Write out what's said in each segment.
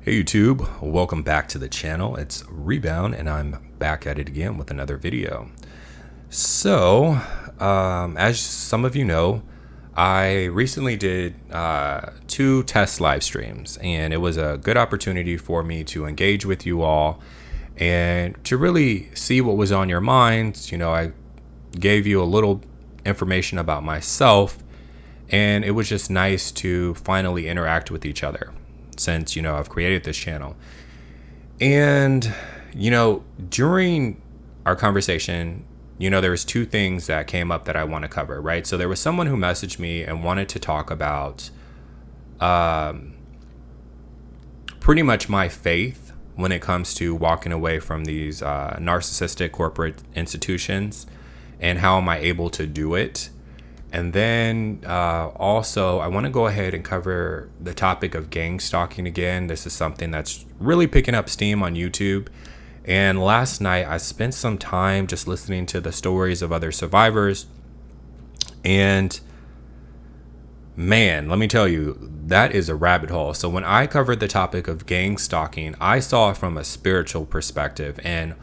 Hey YouTube, welcome back to the channel. It's Rebound and I'm back at it again with another video. So, as some of you know, I recently did 2 test live streams, and it was a good opportunity for me to engage with you all and to really see what was on your minds. I gave you a little information about myself, and it was just nice to finally interact with each other since, I've created this channel. And, during our conversation, there was 2 things that came up that I want to cover, right? So there was someone who messaged me and wanted to talk about pretty much my faith when it comes to walking away from these narcissistic corporate institutions and how am I able to do it. And then also, I want to go ahead and cover the topic of gang stalking again. This is something that's really picking up steam on YouTube. And last night, I spent some time just listening to the stories of other survivors. And man, let me tell you, that is a rabbit hole. So when I covered the topic of gang stalking, I saw it from a spiritual perspective. And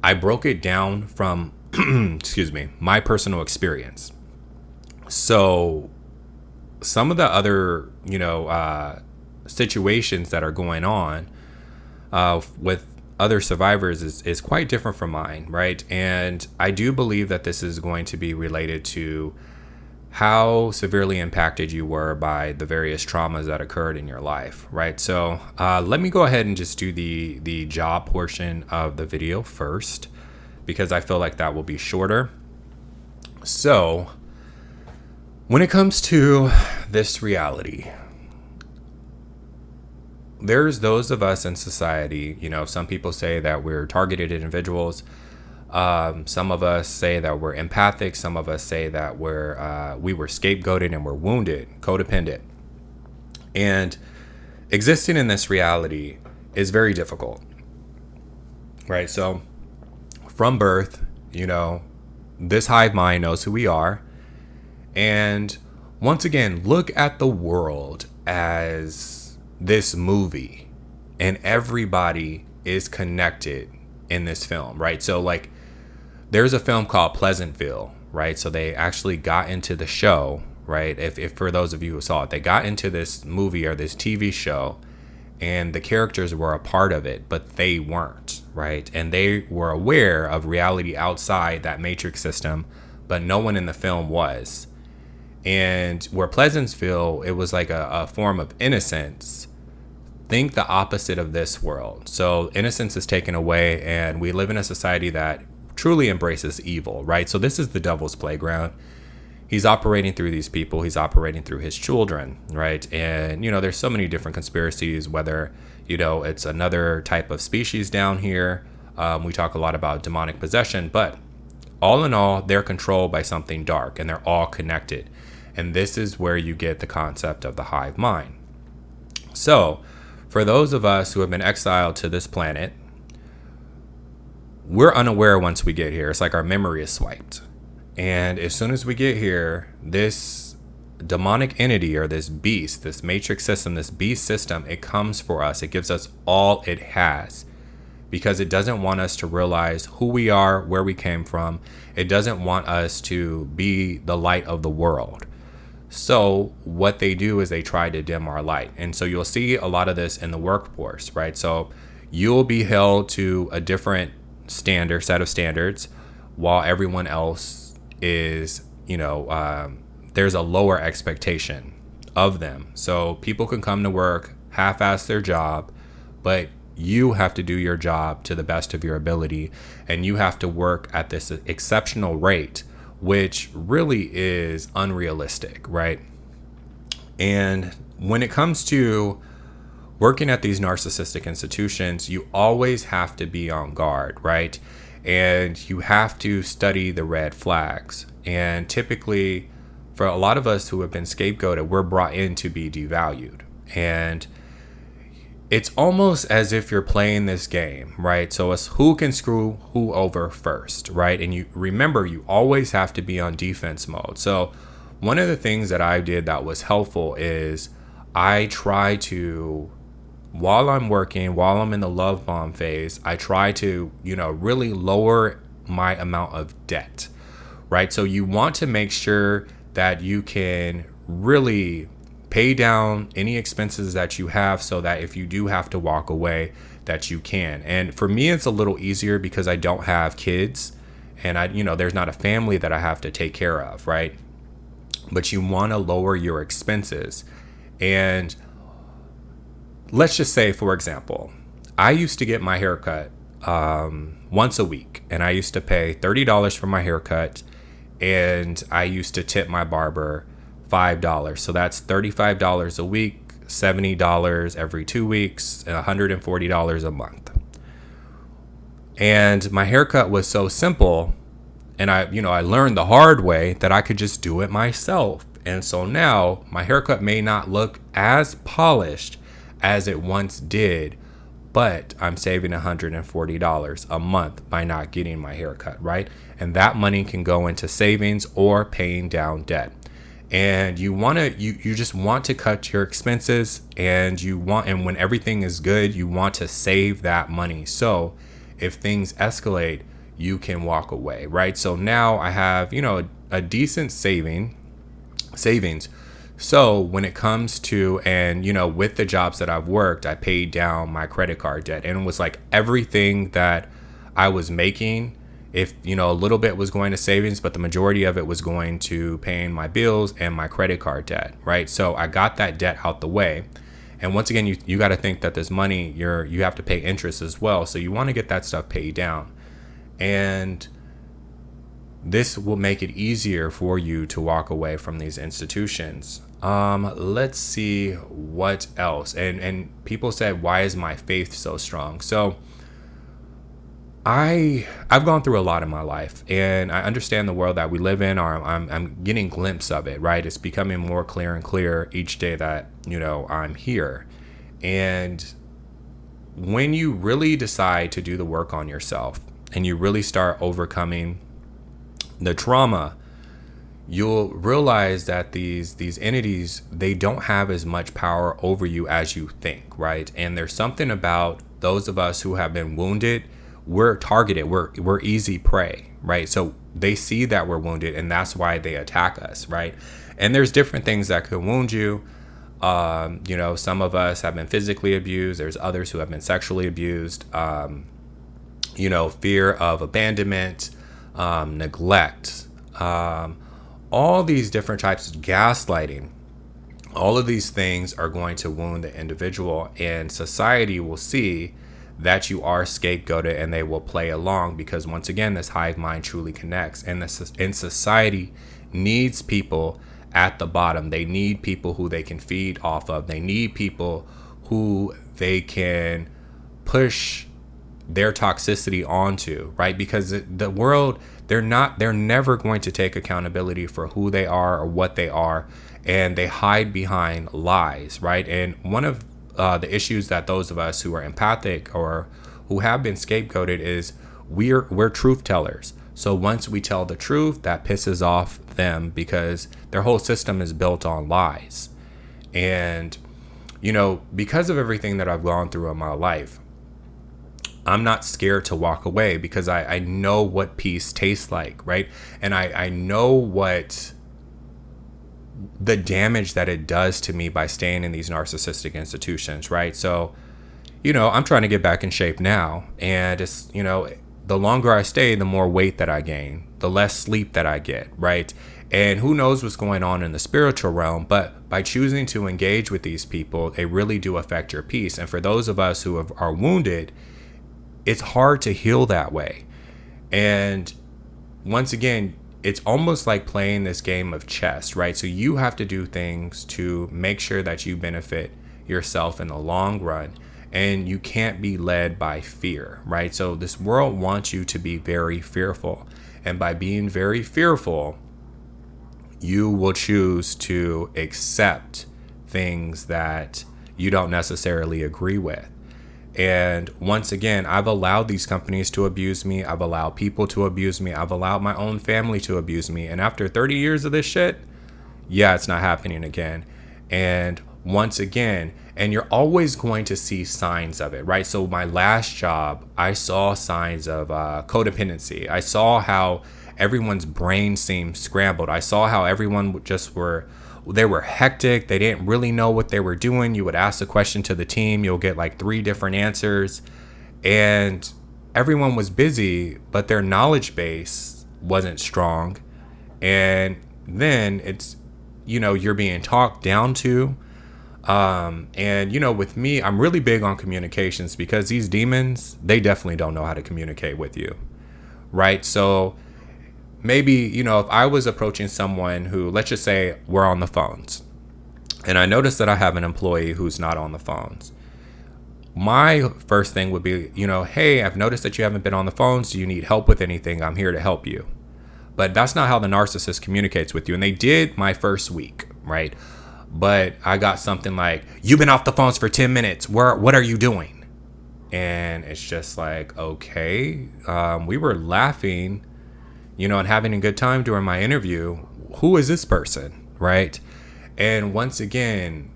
I broke it down from, my personal experience. So some of the other, situations that are going on with other survivors is quite different from mine, right? And I do believe that this is going to be related to how severely impacted you were by the various traumas that occurred in your life, right? So let me go ahead and just do the job portion of the video first, because I feel like that will be shorter. So when it comes to this reality, there's those of us in society, some people say that we're targeted individuals. Some of us say that we're empathic. Some of us say that we were scapegoated and we're wounded, codependent. And existing in this reality is very difficult, right? So from birth, this hive mind knows who we are. And once again, look at the world as this movie, and everybody is connected in this film, right? So like there's a film called Pleasantville, right? So they actually got into the show, right? If for those of you who saw it, they got into this movie or this TV show, and the characters were a part of it, but they weren't, right? And they were aware of reality outside that matrix system, but no one in the film was. And where Pleasantville, it was like a form of innocence. Think the opposite of this world. So innocence is taken away, and we live in a society that truly embraces evil, right? So this is the devil's playground. He's operating through these people. He's operating through his children, right? And, there's so many different conspiracies, whether, it's another type of species down here. We talk a lot about demonic possession, but all in all, they're controlled by something dark, and they're all connected. And this is where you get the concept of the hive mind. So for those of us who have been exiled to this planet, we're unaware once we get here. It's like our memory is swiped. And as soon as we get here, this demonic entity or this beast, this matrix system, this beast system, it comes for us. It gives us all it has, because it doesn't want us to realize who we are, where we came from. It doesn't want us to be the light of the world. So what they do is they try to dim our light. And so you'll see a lot of this in the workforce, right? So you'll be held to a different set of standards, while everyone else is, there's a lower expectation of them. So people can come to work, half-ass their job, but you have to do your job to the best of your ability, and you have to work at this exceptional rate, which really is unrealistic, right? And when it comes to working at these narcissistic institutions, you always have to be on guard, right? And you have to study the red flags. And typically, for a lot of us who have been scapegoated, we're brought in to be devalued. And it's almost as if you're playing this game, right? So it's who can screw who over first, right? And you remember, you always have to be on defense mode. So one of the things that I did that was helpful is I try to while I'm working, while I'm in the love bomb phase, I try to, really lower my amount of debt, right? So you want to make sure that you can really pay down any expenses that you have so that if you do have to walk away, that you can. And for me, it's a little easier because I don't have kids and there's not a family that I have to take care of, right? But you want to lower your expenses. And let's just say, for example, I used to get my haircut once a week, and I used to pay $30 for my haircut, and I used to tip my barber $5. So that's $35 a week, $70 every 2 weeks, and $140 a month. And my haircut was so simple, and I learned the hard way that I could just do it myself. And so now my haircut may not look as polished as it once did, but I'm saving $140 a month by not getting my haircut, right? And that money can go into savings or paying down debt. And you just want to cut your expenses, and when everything is good, you want to save that money. So if things escalate, you can walk away, right? So now I have, a decent savings. So when it comes to, and with the jobs that I've worked, I paid down my credit card debt, and it was like everything that I was making, if a little bit was going to savings, but the majority of it was going to paying my bills and my credit card debt, right? So I got that debt out the way. And once again, you got to think that this money, you have to pay interest as well. So you want to get that stuff paid down. And this will make it easier for you to walk away from these institutions. Let's see what else. And people said, why is my faith so strong? So I've gone through a lot in my life, and I understand the world that we live in, or I'm getting a glimpse of it, right? It's becoming more clear and clear each day that, I'm here. And when you really decide to do the work on yourself and you really start overcoming the trauma, you'll realize that these entities, they don't have as much power over you as you think, right? And there's something about those of us who have been wounded. We're targeted, we're easy prey, right? So they see that we're wounded, and that's why they attack us, right? And there's different things that could wound you. Some of us have been physically abused. There's others who have been sexually abused. Fear of abandonment, neglect, all these different types of gaslighting. All of these things are going to wound the individual, and society will see that you are scapegoated, and they will play along, because once again, this hive mind truly connects, and society needs people at the bottom. They need people who they can feed off of. They need people who they can push their toxicity onto, right? Because the world, they're never going to take accountability for who they are or what they are, and they hide behind lies, right? And one of the issues that those of us who are empathic or who have been scapegoated is we're truth tellers. So once we tell the truth, that pisses off them, because their whole system is built on lies. And because of everything that I've gone through in my life, I'm not scared to walk away, because I know what peace tastes like, right? And I know what the damage that it does to me by staying in these narcissistic institutions, right? So, I'm trying to get back in shape now, and it's, the longer I stay, the more weight that I gain, the less sleep that I get, right? And who knows what's going on in the spiritual realm, but by choosing to engage with these people, they really do affect your peace. And for those of us who are wounded, it's hard to heal that way. And once again, it's almost like playing this game of chess, right? So you have to do things to make sure that you benefit yourself in the long run, and you can't be led by fear, right? So this world wants you to be very fearful, and by being very fearful, you will choose to accept things that you don't necessarily agree with. And once again, I've allowed these companies to abuse me. I've allowed people to abuse me. I've allowed my own family to abuse me. And after 30 years of this shit, yeah, it's not happening again. And once again, and you're always going to see signs of it, right? So my last job, I saw signs of codependency. I saw how everyone's brain seemed scrambled. I saw how everyone they were hectic. They didn't really know what they were doing. You would ask a question to the team, you'll get like 3 different answers, and everyone was busy, but their knowledge base wasn't strong. And then it's, you're being talked down to. And with me, I'm really big on communications, because these demons, they definitely don't know how to communicate with you, right? So maybe, if I was approaching someone who, let's just say we're on the phones, and I notice that I have an employee who's not on the phones, my first thing would be, hey, I've noticed that you haven't been on the phones. Do you need help with anything? I'm here to help you. But that's not how the narcissist communicates with you. And they did my first week, right? But I got something like, you've been off the phones for 10 minutes. What are you doing? And it's just like, okay, we were laughing, and having a good time during my interview. Who is this person, right? And once again,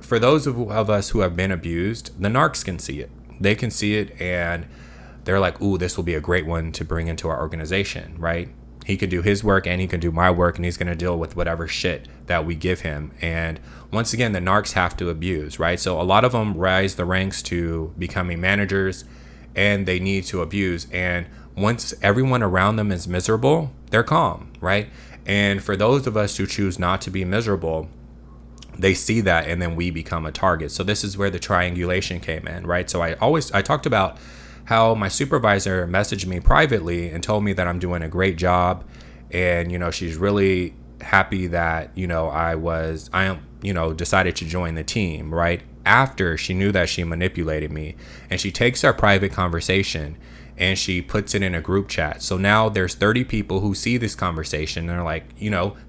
for those of us who have been abused, the narcs can see it. They can see it, and they're like, ooh, this will be a great one to bring into our organization, right? He could do his work and he can do my work, and he's going to deal with whatever shit that we give him. And once again, the narcs have to abuse, right? So a lot of them rise the ranks to becoming managers, and they need to abuse. And once everyone around them is miserable, they're calm, right? And for those of us who choose not to be miserable, they see that, and then we become a target. So this is where the triangulation came in, right? So I talked about how my supervisor messaged me privately and told me that I'm doing a great job, and she's really happy that I am decided to join the team, right? After she knew that she manipulated me, and she takes our private conversation and she puts it in a group chat. So now there's 30 people who see this conversation, and they're like,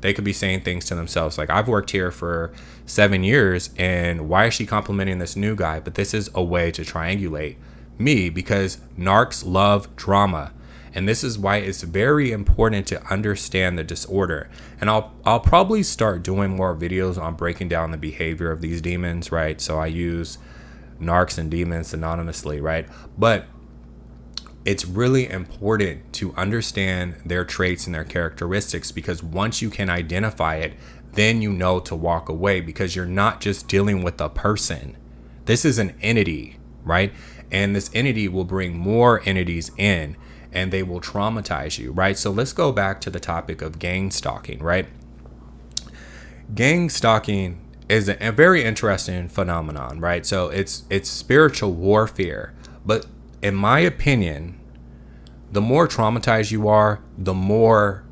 they could be saying things to themselves like, I've worked here for 7 years, and why is she complimenting this new guy? But this is a way to triangulate me, because narcs love drama. And this is why it's very important to understand the disorder. And I'll probably start doing more videos on breaking down the behavior of these demons, right? So I use narcs and demons synonymously, right? But it's really important to understand their traits and their characteristics, because once you can identify it, then you know to walk away, because you're not just dealing with a person. This is an entity, right? And this entity will bring more entities in, and they will traumatize you, right? So let's go back to the topic of gang stalking, right? Gang stalking is a very interesting phenomenon, right? So it's spiritual warfare. But in my opinion, the more traumatized you are, the more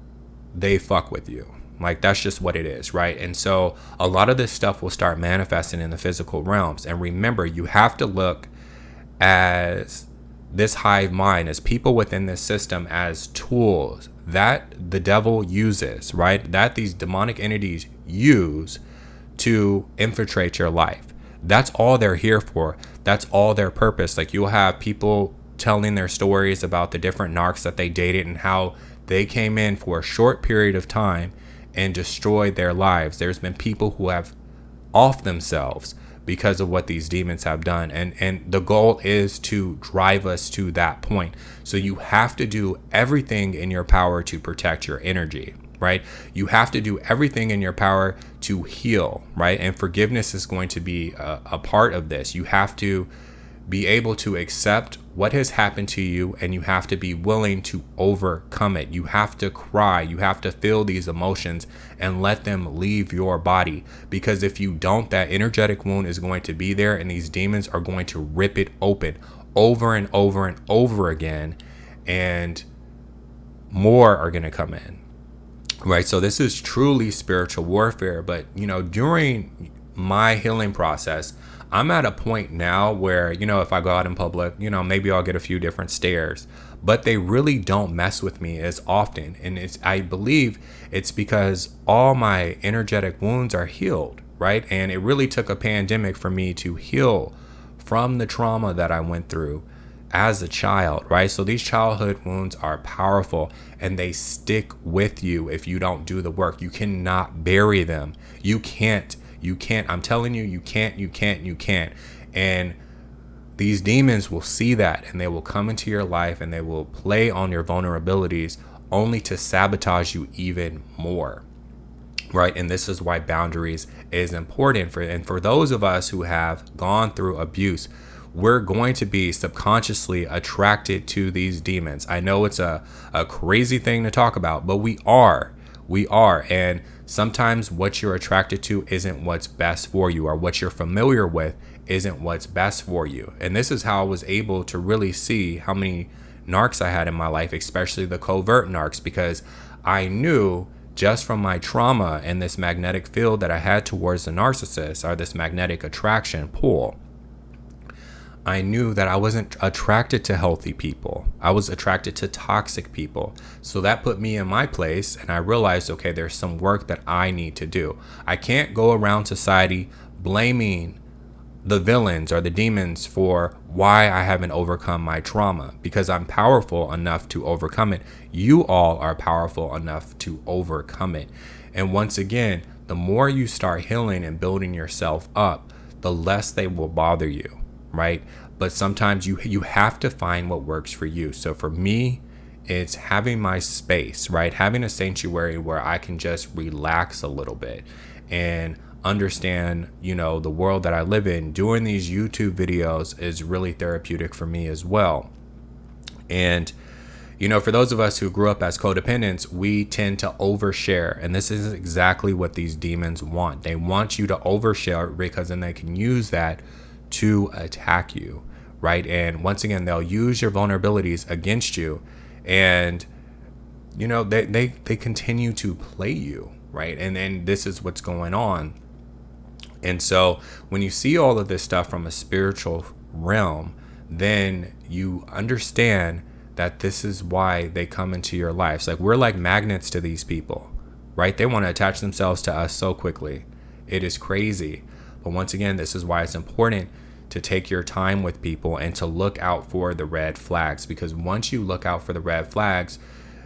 they fuck with you. Like, that's just what it is, right? And so a lot of this stuff will start manifesting in the physical realms. And remember, you have to look as this hive mind, as people within this system, as tools that the devil uses, right? That these demonic entities use to infiltrate your life. That's all they're here for. That's all their purpose. Like, you'll have people telling their stories about the different narcs that they dated and how they came in for a short period of time and destroyed their lives. There's been people who have off themselves because of what these demons have done. And the goal is to drive us to that point. So you have to do everything in your power to protect your energy, right? You have to do everything in your power to heal, right? And forgiveness is going to be a part of this. You have to be able to accept what has happened to you, and you have to be willing to overcome it. You have to cry. You have to feel these emotions and let them leave your body, because if you don't, that energetic wound is going to be there, and these demons are going to rip it open over and over and over again, and more are going to come in, right? So this is truly spiritual warfare. But during my healing process, I'm at a point now where, if I go out in public, maybe I'll get a few different stares, but they really don't mess with me as often. And I believe it's because all my energetic wounds are healed, right? And it really took a pandemic for me to heal from the trauma that I went through as a child, right? So these childhood wounds are powerful, and they stick with you if you don't do the work. You cannot bury them. You can't You can't. I'm telling you, you can't, you can't, you can't. And these demons will see that, and they will come into your life, and they will play on your vulnerabilities only to sabotage you even more. Right. And this is why boundaries is important for those of us who have gone through abuse. We're going to be subconsciously attracted to these demons. I know it's a crazy thing to talk about, but we are. And sometimes what you're attracted to isn't what's best for you, or what you're familiar with isn't what's best for you. And this is how I was able to really see how many narcs I had in my life, especially the covert narcs, because I knew just from my trauma and this magnetic field that I had towards the narcissist, or this magnetic attraction pull, I knew that I wasn't attracted to healthy people. I was attracted to toxic people. So that put me in my place, and I realized, okay, there's some work that I need to do. I can't go around society blaming the villains or the demons for why I haven't overcome my trauma, because I'm powerful enough to overcome it. You all are powerful enough to overcome it. And once again, the more you start healing and building yourself up, the less they will bother you, right? But sometimes you have to find what works for you. So for me, it's having my space, right? Having a sanctuary where I can just relax a little bit and understand, the world that I live in. Doing these YouTube videos is really therapeutic for me as well. And, for those of us who grew up as codependents, we tend to overshare. And this is exactly what these demons want. They want you to overshare, because then they can use that to attack you, right? And once again, they'll use your vulnerabilities against you. And, they continue to play you, right? And this is what's going on. And so when you see all of this stuff from a spiritual realm, then you understand that this is why they come into your lives. Like, we're like magnets to these people, right? They want to attach themselves to us so quickly. It is crazy. But once again, this is why it's important to take your time with people and to look out for the red flags, because once you look out for the red flags,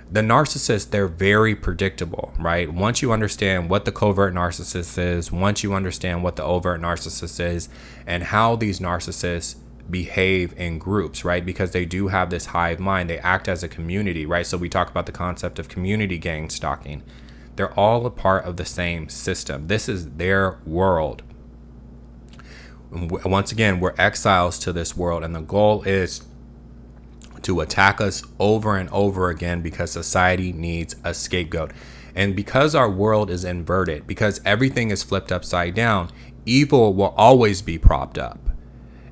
the narcissists, they're very predictable, right? Once you understand what the covert narcissist is, once you understand what the overt narcissist is, and how these narcissists behave in groups, right? Because they do have this hive mind. They act as a community, right? So we talk about the concept of community gang stalking. They're all a part of the same system. This is their world. Once again, we're exiles to this world, and the goal is to attack us over and over again, because society needs a scapegoat. And because our world is inverted, because everything is flipped upside down, evil will always be propped up.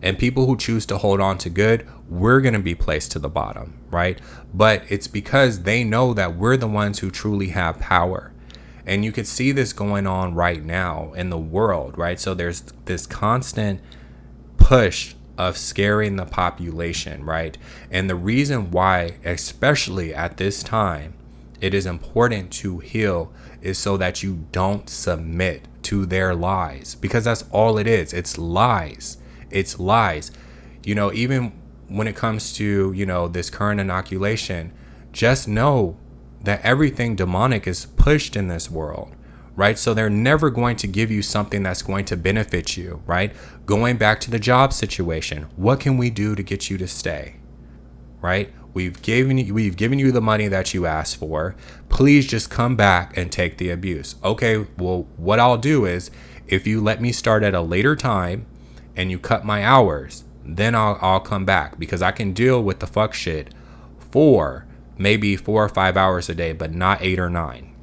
And people who choose to hold on to good, we're going to be placed to the bottom, right? But it's because they know that we're the ones who truly have power. And you can see this going on right now in the world, right? So there's this constant push of scaring the population, right? And the reason why, especially at this time, it is important to heal is so that you don't submit to their lies, because that's all it is. It's lies. It's lies. Even when it comes to, this current inoculation, just know that everything demonic is pushed in this world, right? So they're never going to give you something that's going to benefit you, right? Going back to the job situation, what can we do to get you to stay, right? We've given you the money that you asked for. Please just come back and take the abuse. Okay, well, what I'll do is, if you let me start at a later time and you cut my hours, then I'll come back, because I can deal with the fuck shit for maybe 4 or 5 hours a day, but not 8 or 9.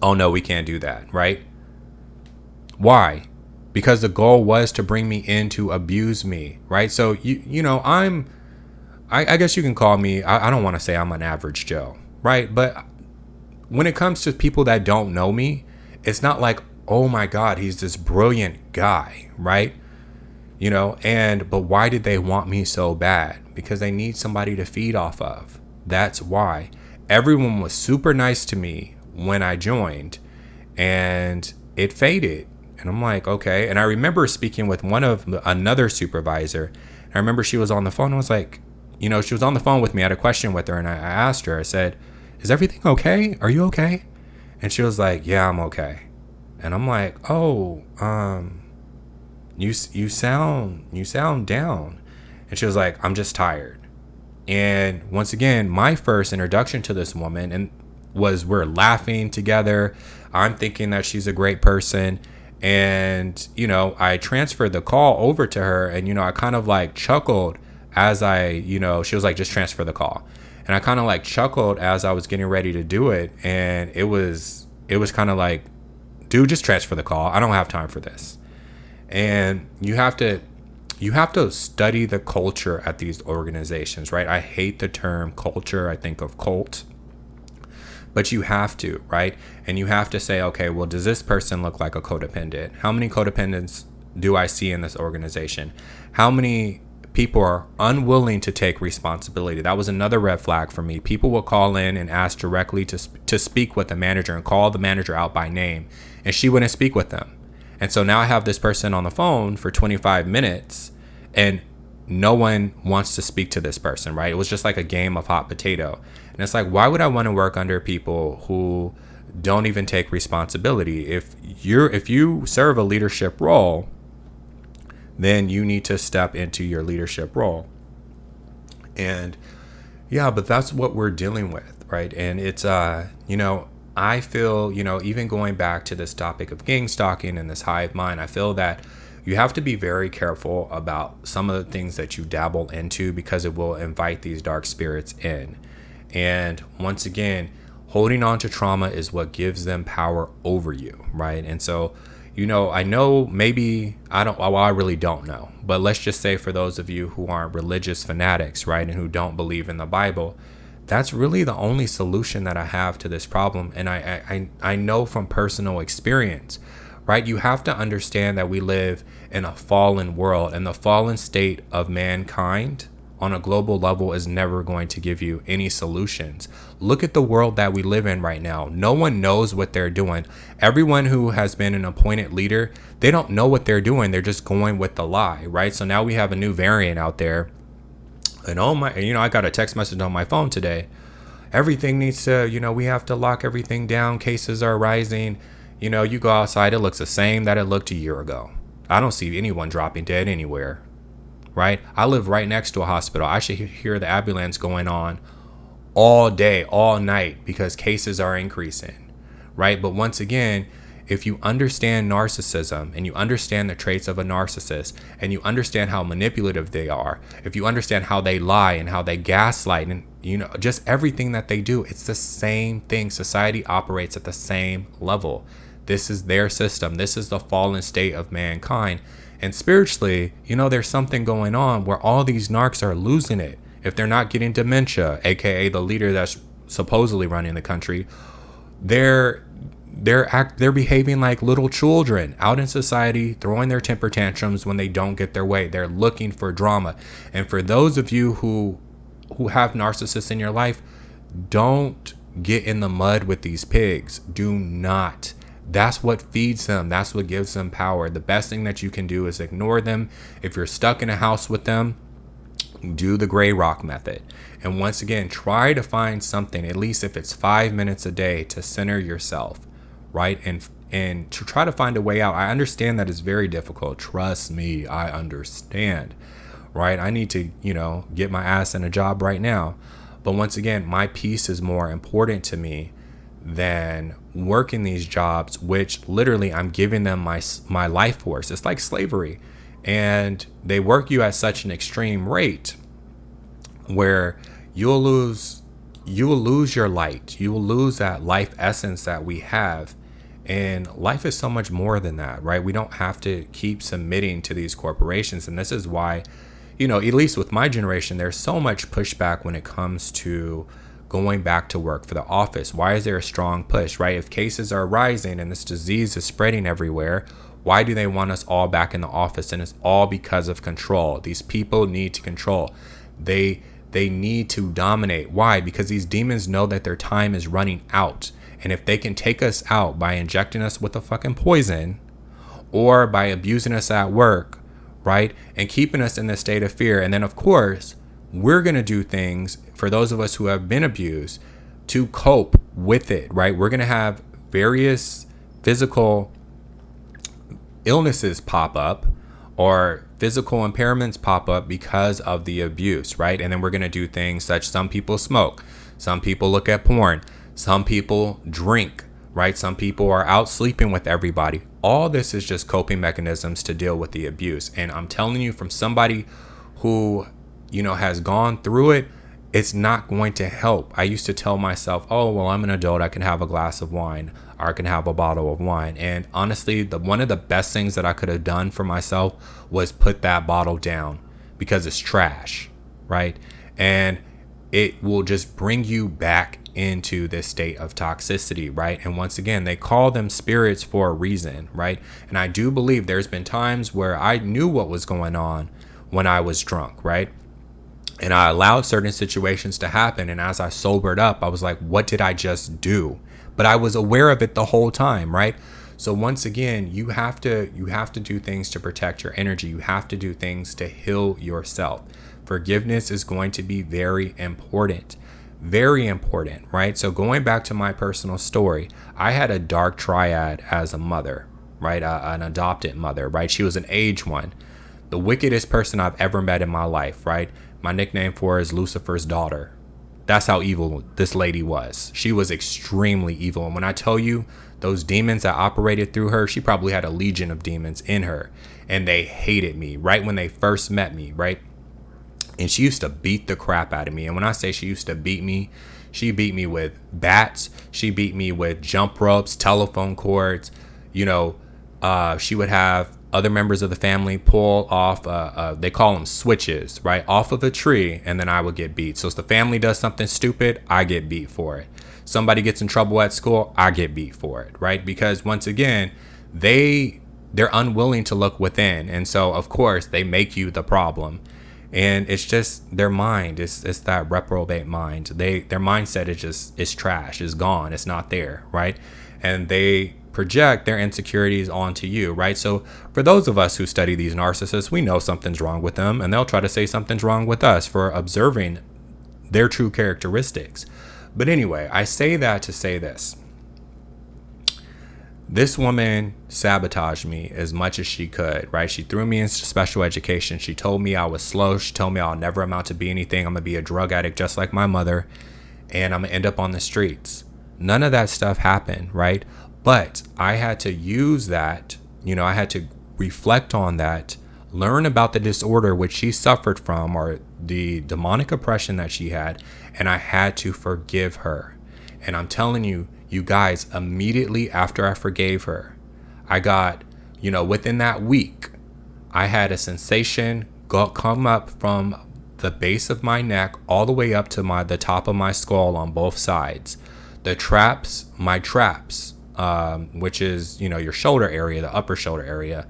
Oh no, we can't do that, right? Why? Because the goal was to bring me in to abuse me, right? So I guess you can call me, I don't want to say I'm an average Joe, right? But when it comes to people that don't know me, it's not like, oh my God, he's this brilliant guy, right? But why did they want me so bad? Because they need somebody to feed off of. That's why. Everyone was super nice to me when I joined, and it faded. And I'm like, okay. And I remember speaking with another supervisor. And I remember she was on the phone. I was like, she was on the phone with me. I had a question with her, and I asked her, I said, is everything okay? Are you okay? And she was like, yeah, I'm okay. And I'm like, oh, you sound down. And she was like, I'm just tired. And once again, my first introduction to this woman and was we're laughing together. I'm thinking that she's a great person. And, I transferred the call over to her, and, I kind of like chuckled as she was like, just transfer the call. And I kind of like chuckled as I was getting ready to do it. And it was kind of like, dude, just transfer the call. I don't have time for this. And you have to study the culture at these organizations, right? I hate the term culture. I think of cult. But you have to, right? And you have to say, okay, well, does this person look like a codependent? How many codependents do I see in this organization? How many people are unwilling to take responsibility? That was another red flag for me. People will call in and ask directly to speak with the manager and call the manager out by name, and she wouldn't speak with them. And so now I have this person on the phone for 25 minutes and no one wants to speak to this person, right? It was just like a game of hot potato. And it's like, why would I want to work under people who don't even take responsibility? If you serve a leadership role, then you need to step into your leadership role. And yeah, but that's what we're dealing with, right? And it's I feel, even going back to this topic of gang stalking and this hive mind, I feel that you have to be very careful about some of the things that you dabble into, because it will invite these dark spirits in. And once again, holding on to trauma is what gives them power over you, right? And so, I know maybe I really don't know, but let's just say for those of you who aren't religious fanatics, right, and who don't believe in the Bible, that's really the only solution that I have to this problem. And I know from personal experience, right? You have to understand that we live in a fallen world, and the fallen state of mankind on a global level is never going to give you any solutions. Look at the world that we live in right now. No one knows what they're doing. Everyone who has been an appointed leader, they don't know what they're doing. They're just going with the lie, right? So now we have a new variant out there. And I got a text message on my phone today. Everything needs to, we have to lock everything down. Cases are rising. You go outside, it looks the same that it looked a year ago. I don't see anyone dropping dead anywhere, right? I live right next to a hospital. I should hear the ambulance going on all day, all night, because cases are increasing, right? But once again, if you understand narcissism and you understand the traits of a narcissist and you understand how manipulative they are, if you understand how they lie and how they gaslight and, just everything that they do, it's the same thing. Society operates at the same level. This is their system. This is the fallen state of mankind. And spiritually, there's something going on where all these narcs are losing it. If they're not getting dementia, aka the leader that's supposedly running the country, they're behaving like little children out in society, throwing their temper tantrums when they don't get their way. They're looking for drama. And for those of you who have narcissists in your life, don't get in the mud with these pigs. Do not. That's what feeds them. That's what gives them power. The best thing that you can do is ignore them. If you're stuck in a house with them, do the gray rock method. And once again, try to find something, at least if it's 5 minutes a day, to center yourself, right? And to try to find a way out. I understand that it's very difficult. Trust me, I understand, right? I need to, get my ass in a job right now. But once again, my peace is more important to me than working these jobs, which literally I'm giving them my life force. It's like slavery. And they work you at such an extreme rate where you will lose your light. You will lose that life essence that we have. And life is so much more than that, right? We don't have to keep submitting to these corporations. And this is why, at least with my generation, there's so much pushback when it comes to going back to work for the office. Why is there a strong push, right? If cases are rising and this disease is spreading everywhere, why do they want us all back in the office? And it's all because of control. These people need to control. They need to dominate. Why? Because these demons know that their time is running out. And if they can take us out by injecting us with a fucking poison or by abusing us at work, right? And keeping us in this state of fear. And then, of course, we're going to do things for those of us who have been abused to cope with it, right? We're going to have various physical illnesses pop up or physical impairments pop up because of the abuse, right? And then we're going to do things such, some people smoke, some people look at porn, some people drink, right? Some people are out sleeping with everybody. All this is just coping mechanisms to deal with the abuse. And I'm telling you, from somebody who, has gone through it, it's not going to help. I used to tell myself, oh, well, I'm an adult, I can have a glass of wine, or I can have a bottle of wine. And honestly, one of the best things that I could have done for myself was put that bottle down, because it's trash, right? And it will just bring you back into this state of toxicity, right? And once again, they call them spirits for a reason, right? And I do believe there's been times where I knew what was going on when I was drunk, right? And I allowed certain situations to happen. And as I sobered up, I was like, what did I just do? But I was aware of it the whole time, right? So once again, you have to do things to protect your energy. You have to do things to heal yourself. Forgiveness is going to be very important, right? So going back to my personal story, I had a dark triad as a mother, right? An adopted mother, right? She was an age one, the wickedest person I've ever met in my life, right? My nickname for her is Lucifer's daughter. That's how evil this lady was. She was extremely evil. And when I tell you, those demons that operated through her, she probably had a legion of demons in her. And they hated me right when they first met me, right? And she used to beat the crap out of me. And when I say she used to beat me, she beat me with bats. She beat me with jump ropes, telephone cords. She would have other members of the family pull off, they call them switches, right, off of a tree, and then I would get beat. So if the family does something stupid, I get beat for it. Somebody gets in trouble at school, I get beat for it, right? Because once again, they're unwilling to look within. And so, of course, they make you the problem. And it's just their mind. It's that reprobate mind. Their mindset is trash, is gone. It's not there, right? And they project their insecurities onto you, right? So for those of us who study these narcissists, we know something's wrong with them, and they'll try to say something's wrong with us for observing their true characteristics. But anyway, I say that to say this. This woman sabotaged me as much as she could, right? She threw me into special education. She told me I was slow. She told me I'll never amount to be anything. I'm going to be a drug addict just like my mother, and I'm going to end up on the streets. None of that stuff happened, right? But I had to use that, I had to reflect on that, learn about the disorder which she suffered from, or the demonic oppression that she had, and I had to forgive her. And I'm telling you, you guys, immediately after I forgave her, I got, within that week, I had a sensation come up from the base of my neck all the way up to the top of my skull on both sides. My traps, which is, your shoulder area, the upper shoulder area,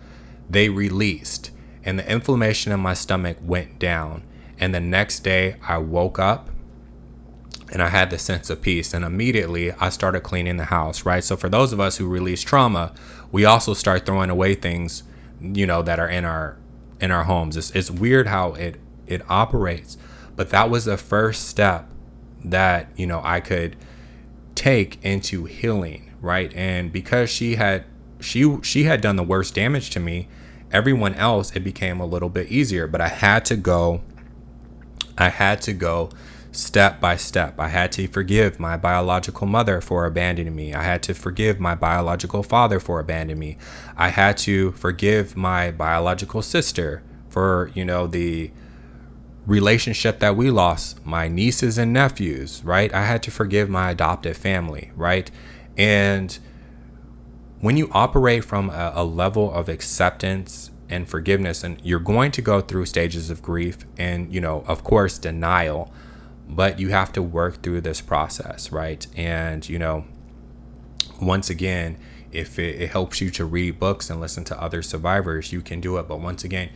they released, and the inflammation in my stomach went down. And the next day I woke up and I had the sense of peace, and immediately I started cleaning the house, right? So for those of us who release trauma, we also start throwing away things, that are in our homes. It's weird how it operates, but that was the first step that, I could take into healing, right? And because she had done the worst damage to me, everyone else, it became a little bit easier. But I had to go step by step. I had to forgive my biological mother for abandoning me. I had to forgive my biological father for abandoning me. I had to forgive my biological sister for, the relationship that we lost, my nieces and nephews, right? I had to forgive my adopted family, right? And when you operate from a level of acceptance and forgiveness, and you're going to go through stages of grief and, of course, denial, but you have to work through this process, right? And, once again, if it helps you to read books and listen to other survivors, you can do it. But once again,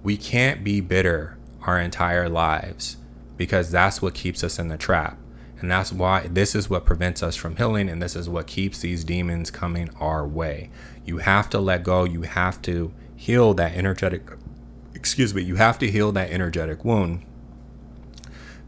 we can't be bitter our entire lives, because that's what keeps us in the trap. And that's why this is what prevents us from healing. And this is what keeps these demons coming our way. You have to let go. You have to heal that you have to heal that energetic wound,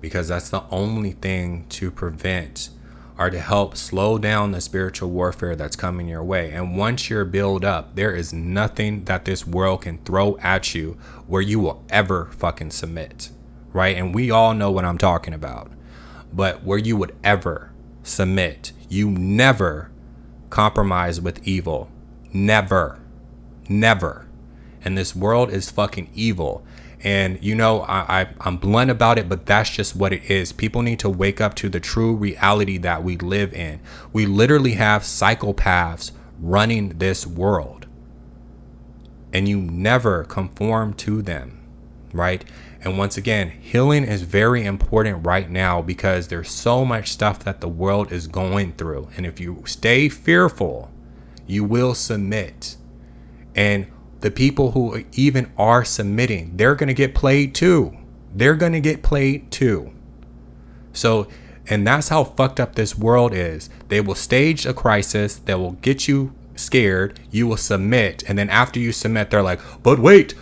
because that's the only thing to prevent are to help slow down the spiritual warfare that's coming your way. And once you're built up, there is nothing that this world can throw at you where you will ever fucking submit, right? And we all know what I'm talking about. But where you would ever submit, you never compromise with evil. Never. Never. And this world is fucking evil. And you know, I'm blunt about it, but that's just what it is. People need to wake up to the true reality that we live in. We literally have psychopaths running this world, and you never conform to them, right? And once again, healing is very important right now because there's so much stuff that the world is going through. And if you stay fearful, you will submit. And the people who even are submitting, they're going to get played too. They're going to get played too. So, and that's how fucked up this world is. They will stage a crisis that will get you scared. You will submit. And then after you submit, they're like, but wait,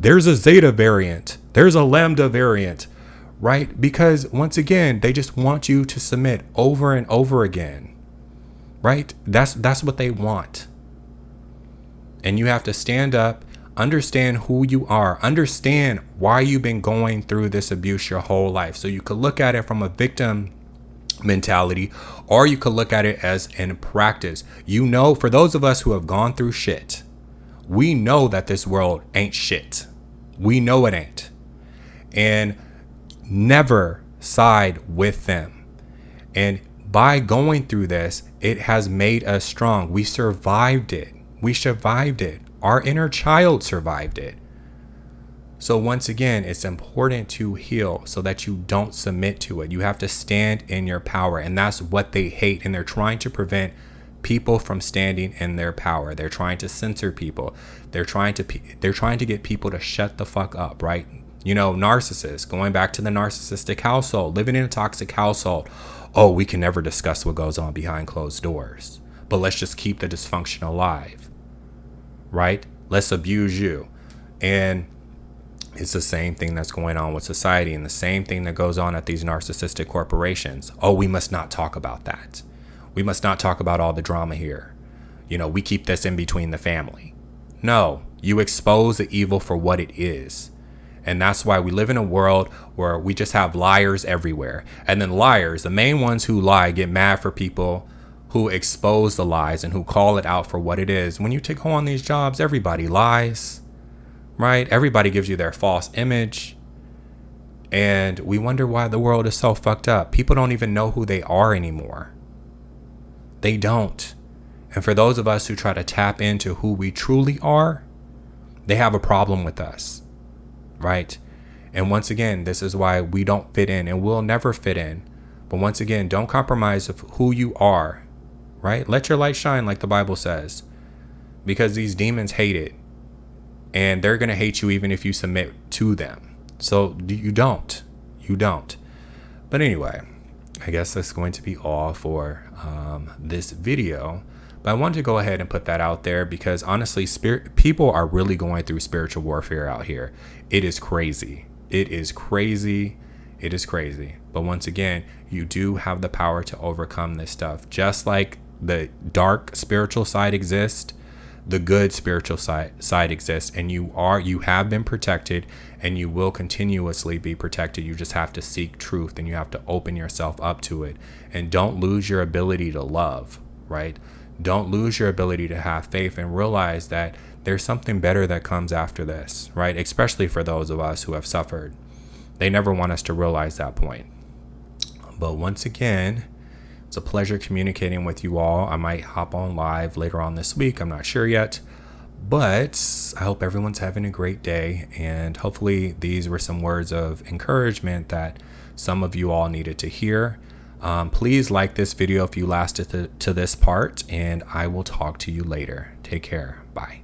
there's a Zeta variant. There's a Lambda variant, right? Because once again, they just want you to submit over and over again, right? That's what they want. And you have to stand up, understand who you are, understand why you've been going through this abuse your whole life. So you could look at it from a victim mentality, or you could look at it as in practice. You know, for those of us who have gone through shit, we know that this world ain't shit. We know it ain't. And never side with them. And by going through this, it has made us strong. We survived it. We survived it. Our inner child survived it. So once again, it's important to heal so that you don't submit to it. You have to stand in your power. And that's what they hate. And they're trying to prevent people from standing in their power. They're trying to censor people. They're trying to get people to shut the fuck up, right? You know, narcissists, going back to the narcissistic household, living in a toxic household. Oh, we can never discuss what goes on behind closed doors, but let's just keep the dysfunction alive, right? Let's abuse you. And it's the same thing that's going on with society, and the same thing that goes on at these narcissistic corporations. Oh, we must not talk about that. We must not talk about all the drama here. You know, we keep this in between the family. No, you expose the evil for what it is. And that's why we live in a world where we just have liars everywhere. And then liars, the main ones who lie, get mad for people who expose the lies and who call it out for what it is. When you go on these jobs, everybody lies, right? Everybody gives you their false image. And we wonder why the world is so fucked up. People don't even know who they are anymore. They don't. And for those of us who try to tap into who we truly are, they have a problem with us, right? And once again, this is why we don't fit in and we'll never fit in. But once again, don't compromise of who you are, right? Let your light shine, like the Bible says, because these demons hate it, and they're going to hate you even if you submit to them. So you don't. But anyway, I guess that's going to be all for this video. But I wanted to go ahead and put that out there because honestly, people are really going through spiritual warfare out here. It is crazy. It is crazy. But once again, you do have the power to overcome this stuff. Just like the dark spiritual side exists, the good spiritual side exists, and you have been protected, and you will continuously be protected. You just have to seek truth, and you have to open yourself up to it, and don't lose your ability to love, right? Don't lose your ability to have faith, and realize that there's something better that comes after this, right? Especially for those of us who have suffered. They never want us to realize that point. But once again, it's a pleasure communicating with you all. I might hop on live later on this week. I'm not sure yet. But I hope everyone's having a great day. And hopefully these were some words of encouragement that some of you all needed to hear. Please like this video if you lasted to this part. And I will talk to you later. Take care. Bye.